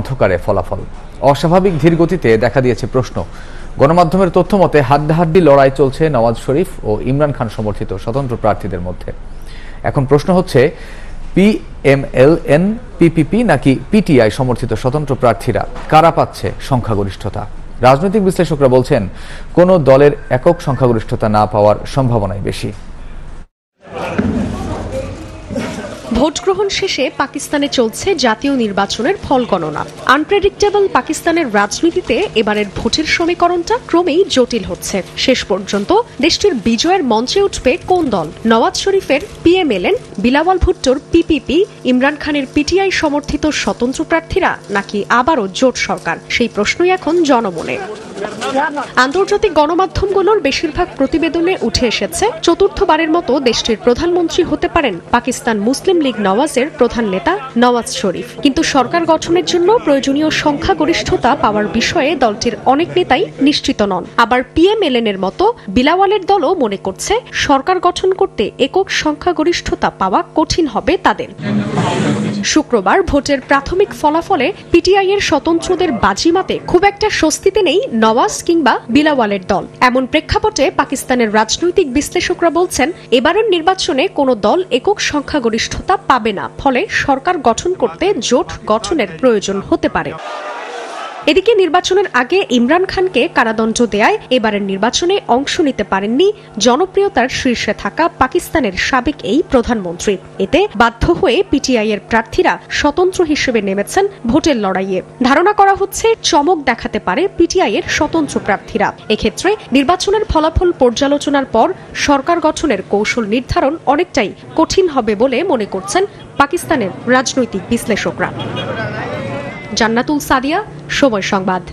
অন্ধকারে ফলাফল। অস্বাভাবিক ধীর গতিতে দেখা দিয়েছে প্রশ্ন। গণমাধ্যমের তথ্য মতে হাড্ডাহাড্ডি লড়াই চলছে নওয়াজ শরীফ ও ইমরান খান সমর্থিত স্বতন্ত্র প্রার্থীদের মধ্যে। এখন প্রশ্ন হচ্ছে, পিএমএলএন, পিপিপি নাকি পিটিআই সমর্থিত স্বতন্ত্র প্রার্থীরা কারা পাচ্ছে সংখ্যাগরিষ্ঠতা? রাজনৈতিক বিশ্লেষকরা বলছেন, কোন দলের একক সংখ্যাগরিষ্ঠতা না পাওয়ার সম্ভাবনাই বেশি। ভোট গ্রহণ শেষে পাকিস্তানে চলছে জাতীয় নির্বাচনের ফল গণনা। আনপ্রেডিক্টেবল পাকিস্তানের রাজনীতিতে এবারের ভোটের সমীকরণটা ক্রমেই জটিল হচ্ছে। শেষ পর্যন্ত দেশটির বিজয়ের মঞ্চে উঠবে কোন দল? নওয়াজ শরীফের পিএমএলএন, বিলাওয়াল ভুট্টোর পিপিপি, ইমরান খানের পিটিআই সমর্থিত স্বতন্ত্র প্রার্থীরা, নাকি আবারও জোট সরকার? সেই প্রশ্নই এখন জনমনে। আন্তর্জাতিক গণমাধ্যমগুলোর বেশিরভাগ প্রতিবেদনে উঠে এসেছে, চতুর্থবারের মতো দেশটির প্রধানমন্ত্রী হতে পারেন পাকিস্তান মুসলিম লীগ নওয়াজের প্রধান নেতা নওয়াজ শরীফ। কিন্তু সরকার গঠনের জন্য প্রয়োজনীয় সংখ্যাগরিষ্ঠতা পাওয়ার বিষয়ে দলটির অনেক নেতাই নিশ্চিত নন। আবার পিএমএলএন এর মতো বিলাওয়ালের দলও মনে করছে সরকার গঠন করতে একক সংখ্যাগরিষ্ঠতা পাওয়া কঠিন হবে তাদের। শুক্রবার ভোটের প্রাথমিক ফলাফলে পিটিআই এর স্বতন্ত্রদের বাজিমাতে খুব একটা স্বস্তিতে নেই নওয়াজ কিংবা বিলাওয়ালের দল। এমন প্রেক্ষাপটে পাকিস্তানের রাজনৈতিক বিশ্লেষকরা বলছেন, এবারের নির্বাচনে কোনো দল একক সংখ্যাগরিষ্ঠতা পাবে না, ফলে সরকার গঠন করতে জোট গঠনের প্রয়োজন হতে পারে। এদিকে নির্বাচনের আগে ইমরান খানকে কারাদণ্ড দেয়ায় এবারের নির্বাচনে অংশ নিতে পারেননি জনপ্রিয়তার শীর্ষে থাকা পাকিস্তানের সাবেক এই প্রধানমন্ত্রী। এতে বাধ্য হয়ে পিটিআই এর প্রার্থীরা স্বতন্ত্র হিসেবে নেমেছেন ভোটের লড়াইয়ে। ধারণা করা হচ্ছে চমক দেখাতে পারে পিটিআই এর স্বতন্ত্র প্রার্থীরা। এক্ষেত্রে নির্বাচনের ফলাফল পর্যালোচনার পর সরকার গঠনের কৌশল নির্ধারণ অনেকটাই কঠিন হবে বলে মনে করছেন পাকিস্তানের রাজনৈতিক বিশ্লেষকরা। জান্নাতুল সাদিয়া, সময় সংবাদ।